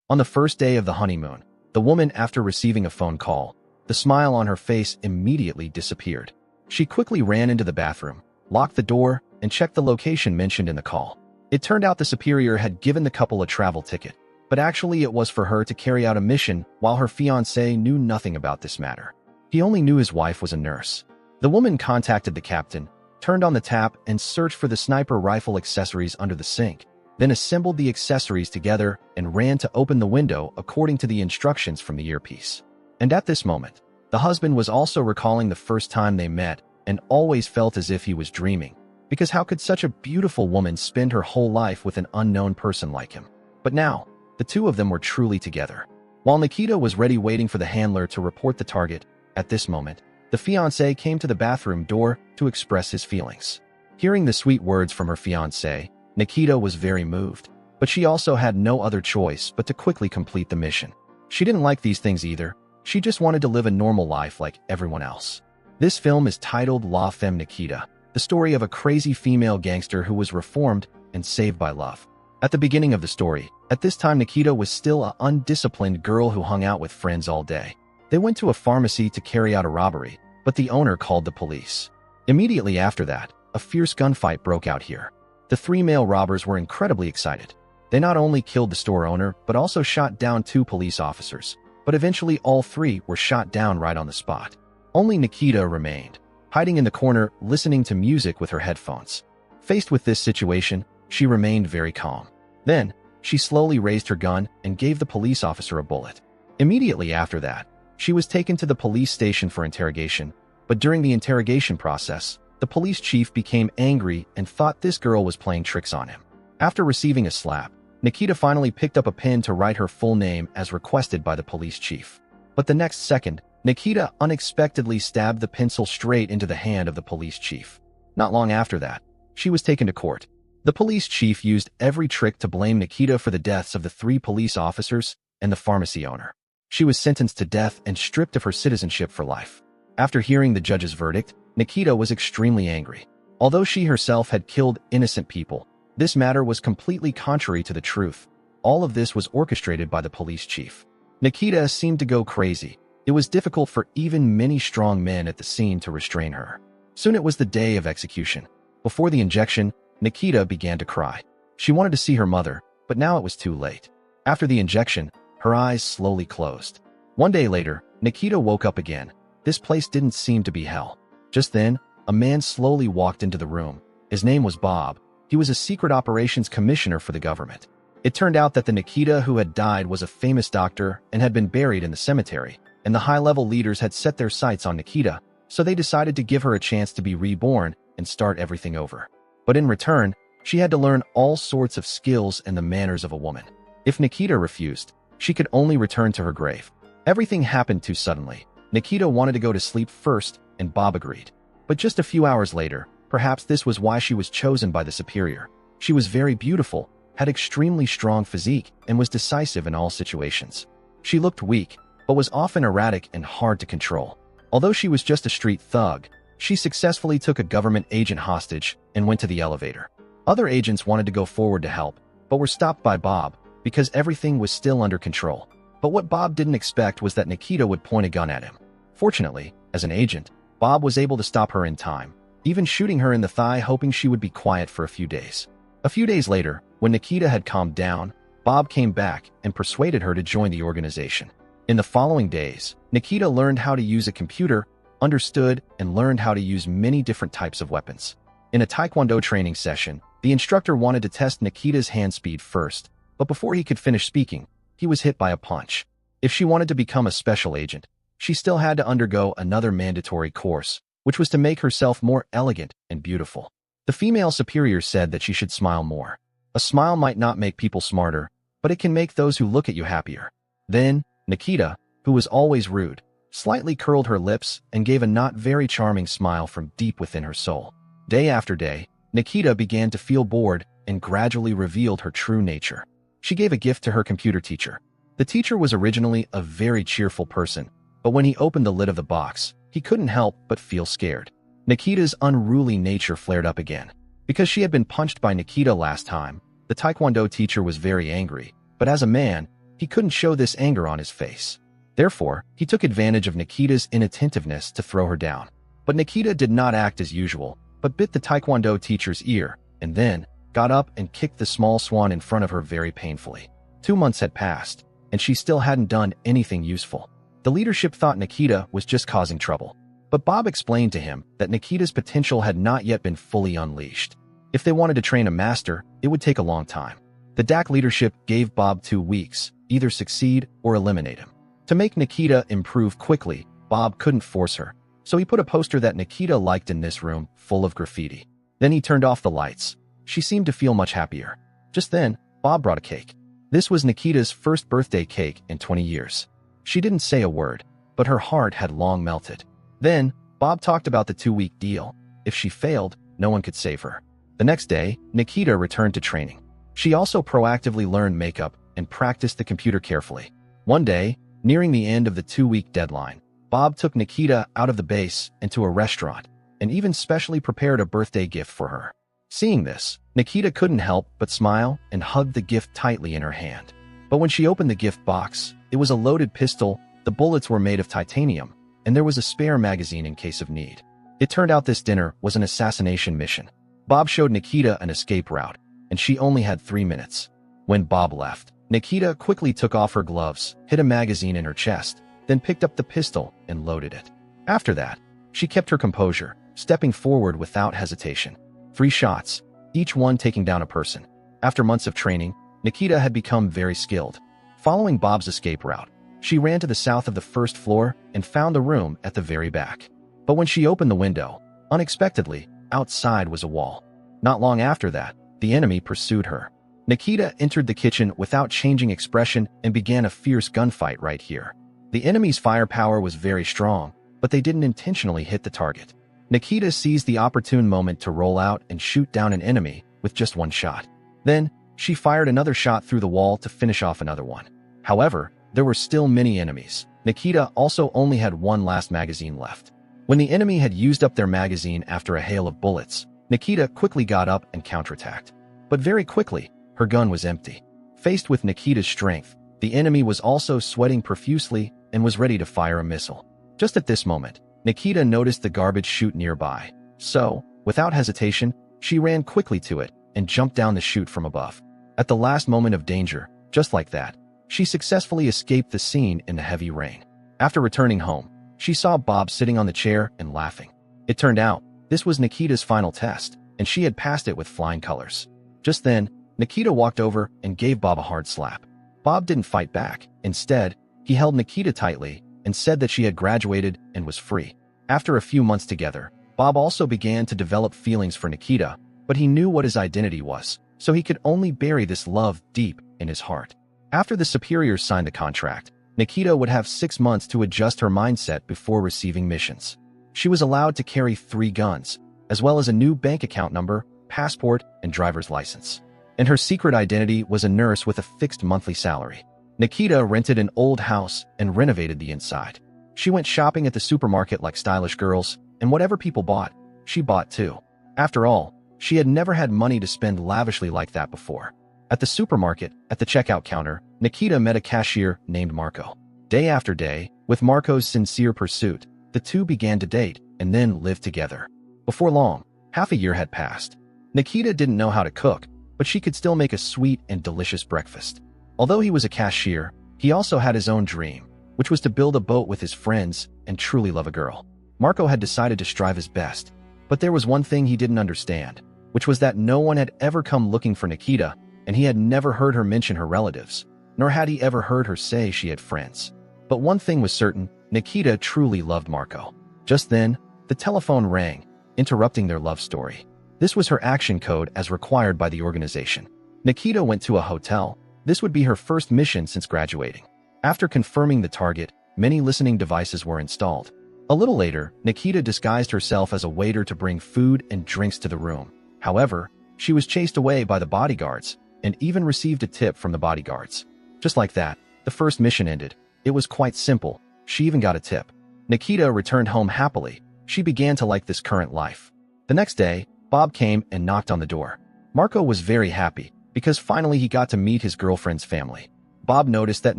On the first day of the honeymoon, the woman, after receiving a phone call, the smile on her face immediately disappeared. She quickly ran into the bathroom, locked the door, and checked the location mentioned in the call. It turned out the superior had given the couple a travel ticket, but actually it was for her to carry out a mission while her fiancé knew nothing about this matter. He only knew his wife was a nurse. The woman contacted the captain, turned on the tap, and searched for the sniper rifle accessories under the sink, then assembled the accessories together and ran to open the window according to the instructions from the earpiece. And at this moment, the husband was also recalling the first time they met and always felt as if he was dreaming, because how could such a beautiful woman spend her whole life with an unknown person like him? But now, the two of them were truly together. While Nikita was ready waiting for the handler to report the target, at this moment, the fiancé came to the bathroom door to express his feelings. Hearing the sweet words from her fiancé, Nikita was very moved, but she also had no other choice but to quickly complete the mission. She didn't like these things either. She just wanted to live a normal life like everyone else. This film is titled La Femme Nikita, the story of a crazy female gangster who was reformed and saved by love. At the beginning of the story, at this time Nikita was still an undisciplined girl who hung out with friends all day. They went to a pharmacy to carry out a robbery, but the owner called the police. Immediately after that, a fierce gunfight broke out here. The three male robbers were incredibly excited. They not only killed the store owner, but also shot down two police officers. But eventually all three were shot down right on the spot. Only Nikita remained, hiding in the corner, listening to music with her headphones. Faced with this situation, she remained very calm. Then, she slowly raised her gun and gave the police officer a bullet. Immediately after that, she was taken to the police station for interrogation, but during the interrogation process, the police chief became angry and thought this girl was playing tricks on him. After receiving a slap, Nikita finally picked up a pen to write her full name as requested by the police chief. But the next second, Nikita unexpectedly stabbed the pencil straight into the hand of the police chief. Not long after that, she was taken to court. The police chief used every trick to blame Nikita for the deaths of the three police officers and the pharmacy owner. She was sentenced to death and stripped of her citizenship for life. After hearing the judge's verdict, Nikita was extremely angry. Although she herself had killed innocent people, this matter was completely contrary to the truth. All of this was orchestrated by the police chief. Nikita seemed to go crazy. It was difficult for even many strong men at the scene to restrain her. Soon it was the day of execution. Before the injection, Nikita began to cry. She wanted to see her mother, but now it was too late. After the injection, her eyes slowly closed. One day later, Nikita woke up again. This place didn't seem to be hell. Just then, a man slowly walked into the room. His name was Bob. He was a secret operations commissioner for the government. It turned out that the Nikita who had died was a famous doctor and had been buried in the cemetery, and the high-level leaders had set their sights on Nikita, so they decided to give her a chance to be reborn and start everything over. But in return, she had to learn all sorts of skills and the manners of a woman. If Nikita refused, she could only return to her grave. Everything happened too suddenly. Nikita wanted to go to sleep first, and Bob agreed. But just a few hours later, perhaps this was why she was chosen by the superior. She was very beautiful, had extremely strong physique, and was decisive in all situations. She looked weak, but was often erratic and hard to control. Although she was just a street thug, she successfully took a government agent hostage and went to the elevator. Other agents wanted to go forward to help, but were stopped by Bob because everything was still under control. But what Bob didn't expect was that Nikita would point a gun at him. Fortunately, as an agent, Bob was able to stop her in time, even shooting her in the thigh, hoping she would be quiet for a few days. A few days later, when Nikita had calmed down, Bob came back and persuaded her to join the organization. In the following days, Nikita learned how to use a computer, understood and learned how to use many different types of weapons. In a Taekwondo training session, the instructor wanted to test Nikita's hand speed first, but before he could finish speaking, he was hit by a punch. If she wanted to become a special agent, she still had to undergo another mandatory course, which was to make herself more elegant and beautiful. The female superior said that she should smile more. A smile might not make people smarter, but it can make those who look at you happier. Then, Nikita, who was always rude, slightly curled her lips and gave a not very charming smile from deep within her soul. Day after day, Nikita began to feel bored and gradually revealed her true nature. She gave a gift to her computer teacher. The teacher was originally a very cheerful person, but when he opened the lid of the box, he couldn't help but feel scared. Nikita's unruly nature flared up again. Because she had been punched by Nikita last time, the Taekwondo teacher was very angry, but as a man, he couldn't show this anger on his face. Therefore, he took advantage of Nikita's inattentiveness to throw her down. But Nikita did not act as usual, but bit the taekwondo teacher's ear, and then got up and kicked the small swan in front of her very painfully. 2 months had passed, and she still hadn't done anything useful. The leadership thought Nikita was just causing trouble. But Bob explained to him that Nikita's potential had not yet been fully unleashed. If they wanted to train a master, it would take a long time. The DAC leadership gave Bob 2 weeks, either succeed or eliminate him. To make Nikita improve quickly, Bob couldn't force her, so he put a poster that Nikita liked in this room, full of graffiti. Then he turned off the lights. She seemed to feel much happier. Just then, Bob brought a cake. This was Nikita's first birthday cake in 20 years. She didn't say a word, but her heart had long melted. Then, Bob talked about the 2-week deal. If she failed, no one could save her. The next day, Nikita returned to training. She also proactively learned makeup and practiced the computer carefully. One day, nearing the end of the 2-week deadline, Bob took Nikita out of the base and to a restaurant, and even specially prepared a birthday gift for her. Seeing this, Nikita couldn't help but smile and hugged the gift tightly in her hand. But when she opened the gift box, it was a loaded pistol, the bullets were made of titanium, and there was a spare magazine in case of need. It turned out this dinner was an assassination mission. Bob showed Nikita an escape route, and she only had 3 minutes. When Bob left, Nikita quickly took off her gloves, hid a magazine in her chest, then picked up the pistol and loaded it. After that, she kept her composure, stepping forward without hesitation. 3 shots, each one taking down a person. After months of training, Nikita had become very skilled. Following Bob's escape route, she ran to the south of the first floor and found a room at the very back. But when she opened the window, unexpectedly, outside was a wall. Not long after that, the enemy pursued her. Nikita entered the kitchen without changing expression and began a fierce gunfight right here. The enemy's firepower was very strong, but they didn't intentionally hit the target. Nikita seized the opportune moment to roll out and shoot down an enemy with just 1 shot. Then, she fired another shot through the wall to finish off another one. However, there were still many enemies. Nikita also only had 1 last magazine left. When the enemy had used up their magazine after a hail of bullets, Nikita quickly got up and counterattacked. But very quickly, her gun was empty. Faced with Nikita's strength, the enemy was also sweating profusely and was ready to fire a missile. Just at this moment, Nikita noticed the garbage chute nearby. So, without hesitation, she ran quickly to it and jumped down the chute from above. At the last moment of danger, just like that, she successfully escaped the scene in the heavy rain. After returning home, she saw Bob sitting on the chair and laughing. It turned out, this was Nikita's final test, and she had passed it with flying colors. Just then, Nikita walked over and gave Bob a hard slap. Bob didn't fight back. Instead, he held Nikita tightly and said that she had graduated and was free. After a few months together, Bob also began to develop feelings for Nikita, but he knew what his identity was, so he could only bury this love deep in his heart. After the superiors signed the contract, Nikita would have 6 months to adjust her mindset before receiving missions. She was allowed to carry 3 guns, as well as a new bank account number, passport, and driver's license. And her secret identity was a nurse with a fixed monthly salary. Nikita rented an old house and renovated the inside. She went shopping at the supermarket like stylish girls, and whatever people bought, she bought too. After all, she had never had money to spend lavishly like that before. At the supermarket, at the checkout counter, Nikita met a cashier named Marco. Day after day, with Marco's sincere pursuit, the two began to date and then live together. Before long, half a year had passed. Nikita didn't know how to cook, but she could still make a sweet and delicious breakfast. Although he was a cashier, he also had his own dream, which was to build a boat with his friends and truly love a girl. Marco had decided to strive his best, but there was one thing he didn't understand, which was that no one had ever come looking for Nikita, and he had never heard her mention her relatives, nor had he ever heard her say she had friends. But one thing was certain, Nikita truly loved Marco. Just then, the telephone rang, interrupting their love story. This was her action code as required by the organization. Nikita went to a hotel. This would be her first mission since graduating. After confirming the target, many listening devices were installed. A little later, Nikita disguised herself as a waiter to bring food and drinks to the room. However, she was chased away by the bodyguards and even received a tip from the bodyguards. Just like that, the first mission ended. It was quite simple. She even got a tip. Nikita returned home happily. She began to like this current life. The next day, Bob came and knocked on the door. Marco was very happy because finally he got to meet his girlfriend's family. Bob noticed that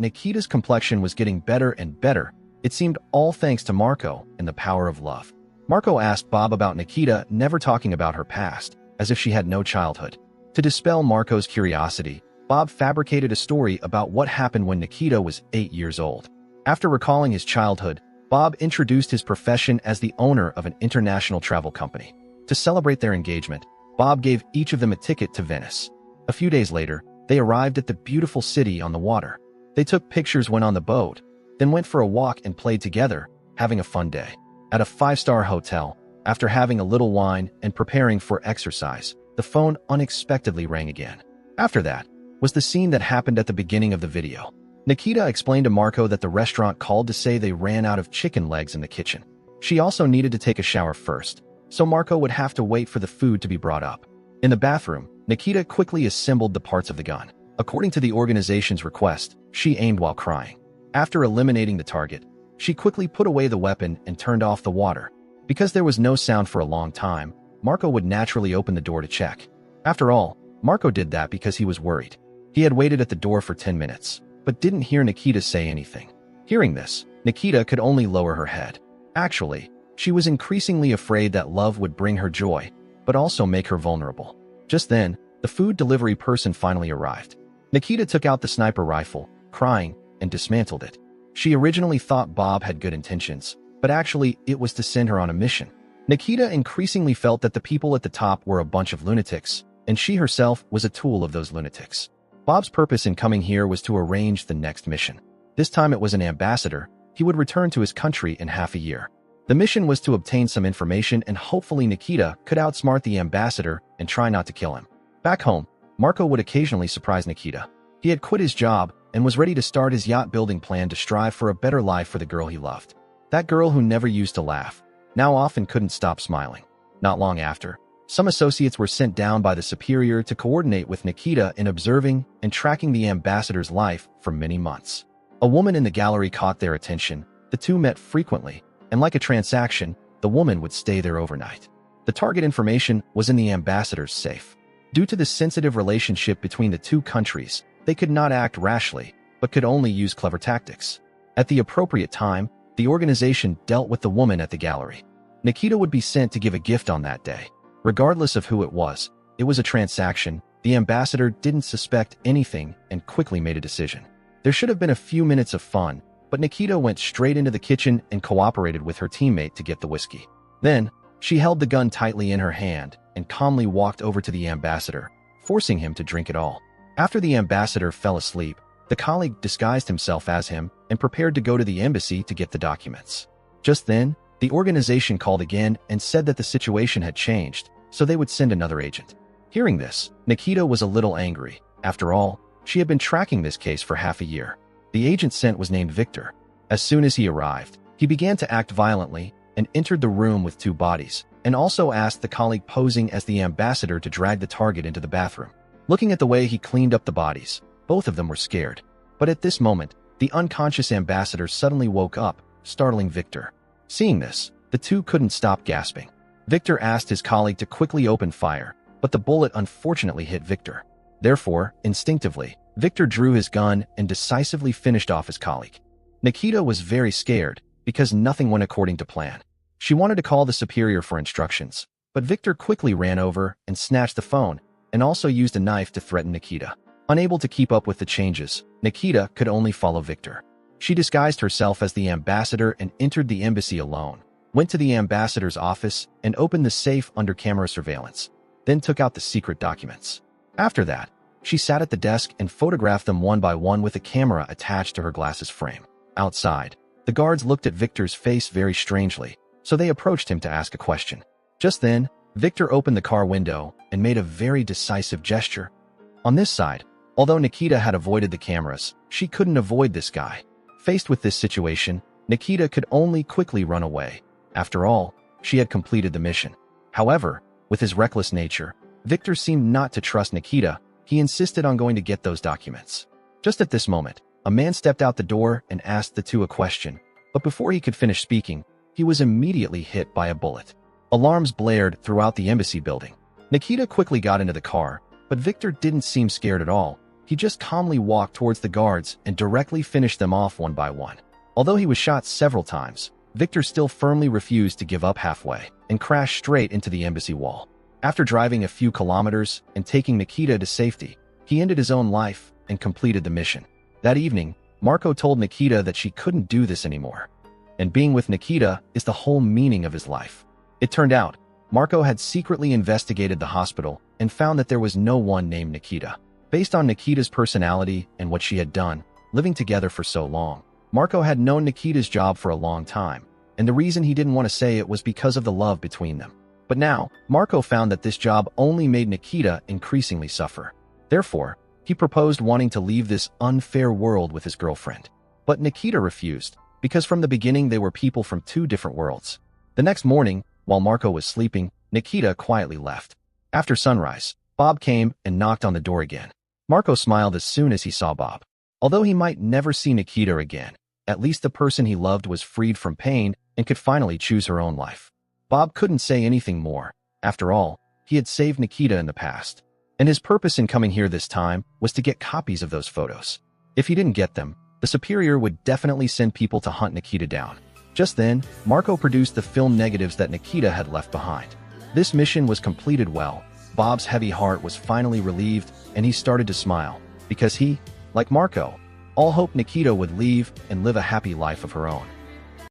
Nikita's complexion was getting better and better. It seemed all thanks to Marco and the power of love. Marco asked Bob about Nikita never talking about her past, as if she had no childhood. To dispel Marco's curiosity, Bob fabricated a story about what happened when Nikita was 8 years old. After recalling his childhood, Bob introduced his profession as the owner of an international travel company. To celebrate their engagement, Bob gave each of them a ticket to Venice. A few days later, they arrived at the beautiful city on the water. They took pictures when on the boat, then went for a walk and played together, having a fun day. At a 5-star hotel, after having a little wine and preparing for exercise, the phone unexpectedly rang again. After that was the scene that happened at the beginning of the video. Nikita explained to Marco that the restaurant called to say they ran out of chicken legs in the kitchen. She also needed to take a shower first, so Marco would have to wait for the food to be brought up. In the bathroom, Nikita quickly assembled the parts of the gun. According to the organization's request, she aimed while crying. After eliminating the target, she quickly put away the weapon and turned off the water. Because there was no sound for a long time, Marco would naturally open the door to check. After all, Marco did that because he was worried. He had waited at the door for 10 minutes, but didn't hear Nikita say anything. Hearing this, Nikita could only lower her head. Actually, she was increasingly afraid that love would bring her joy, but also make her vulnerable. Just then, the food delivery person finally arrived. Nikita took out the sniper rifle, crying, and dismantled it. She originally thought Bob had good intentions, but actually it was to send her on a mission. Nikita increasingly felt that the people at the top were a bunch of lunatics, and she herself was a tool of those lunatics. Bob's purpose in coming here was to arrange the next mission. This time it was an ambassador. He would return to his country in half a year. The mission was to obtain some information and hopefully Nikita could outsmart the ambassador and try not to kill him. Back home, Marco would occasionally surprise Nikita. He had quit his job and was ready to start his yacht-building plan to strive for a better life for the girl he loved. That girl who never used to laugh, now often couldn't stop smiling. Not long after, some associates were sent down by the superior to coordinate with Nikita in observing and tracking the ambassador's life for many months. A woman in the gallery caught their attention. The two met frequently, and like a transaction, the woman would stay there overnight. The target information was in the ambassador's safe. Due to the sensitive relationship between the two countries, they could not act rashly, but could only use clever tactics. At the appropriate time, the organization dealt with the woman at the gallery. Nikita would be sent to give a gift on that day. Regardless of who it was a transaction. The ambassador didn't suspect anything and quickly made a decision. There should have been a few minutes of fun, but Nikita went straight into the kitchen and cooperated with her teammate to get the whiskey. Then, she held the gun tightly in her hand and calmly walked over to the ambassador, forcing him to drink it all. After the ambassador fell asleep, the colleague disguised himself as him and prepared to go to the embassy to get the documents. Just then, the organization called again and said that the situation had changed, so they would send another agent. Hearing this, Nikita was a little angry. After all, she had been tracking this case for half a year. The agent sent was named Victor. As soon as he arrived, he began to act violently and entered the room with 2 bodies, and also asked the colleague posing as the ambassador to drag the target into the bathroom. Looking at the way he cleaned up the bodies, both of them were scared. But at this moment, the unconscious ambassador suddenly woke up, startling Victor. Seeing this, the two couldn't stop gasping. Victor asked his colleague to quickly open fire, but the bullet unfortunately hit Victor. Therefore, instinctively, Victor drew his gun and decisively finished off his colleague. Nikita was very scared because nothing went according to plan. She wanted to call the superior for instructions, but Victor quickly ran over and snatched the phone and also used a knife to threaten Nikita. Unable to keep up with the changes, Nikita could only follow Victor. She disguised herself as the ambassador and entered the embassy alone, went to the ambassador's office and opened the safe under camera surveillance, then took out the secret documents. After that, she sat at the desk and photographed them one by one with a camera attached to her glasses frame. Outside, the guards looked at Victor's face very strangely, so they approached him to ask a question. Just then, Victor opened the car window and made a very decisive gesture. On this side, although Nikita had avoided the cameras, she couldn't avoid this guy. Faced with this situation, Nikita could only quickly run away. After all, she had completed the mission. However, with his reckless nature, Victor seemed not to trust Nikita. He insisted on going to get those documents. Just at this moment, a man stepped out the door and asked the two a question, but before he could finish speaking, he was immediately hit by a bullet. Alarms blared throughout the embassy building. Nikita quickly got into the car, but Victor didn't seem scared at all. He just calmly walked towards the guards and directly finished them off one by one. Although he was shot several times, Victor still firmly refused to give up halfway and crashed straight into the embassy wall. After driving a few kilometers and taking Nikita to safety, he ended his own life and completed the mission. That evening, Marco told Nikita that she couldn't do this anymore. And being with Nikita is the whole meaning of his life. It turned out, Marco had secretly investigated the hospital and found that there was no one named Nikita. Based on Nikita's personality and what she had done, living together for so long, Marco had known Nikita's job for a long time, and the reason he didn't want to say it was because of the love between them. But now, Marco found that this job only made Nikita increasingly suffer. Therefore, he proposed wanting to leave this unfair world with his girlfriend. But Nikita refused, because from the beginning they were people from two different worlds. The next morning, while Marco was sleeping, Nikita quietly left. After sunrise, Bob came and knocked on the door again. Marco smiled as soon as he saw Bob. Although he might never see Nikita again, at least the person he loved was freed from pain and could finally choose her own life. Bob couldn't say anything more. After all, he had saved Nikita in the past, and his purpose in coming here this time was to get copies of those photos. If he didn't get them, the superior would definitely send people to hunt Nikita down. Just then, Marco produced the film negatives that Nikita had left behind. This mission was completed well. Bob's heavy heart was finally relieved, and he started to smile, because he, like Marco, all hoped Nikita would leave and live a happy life of her own.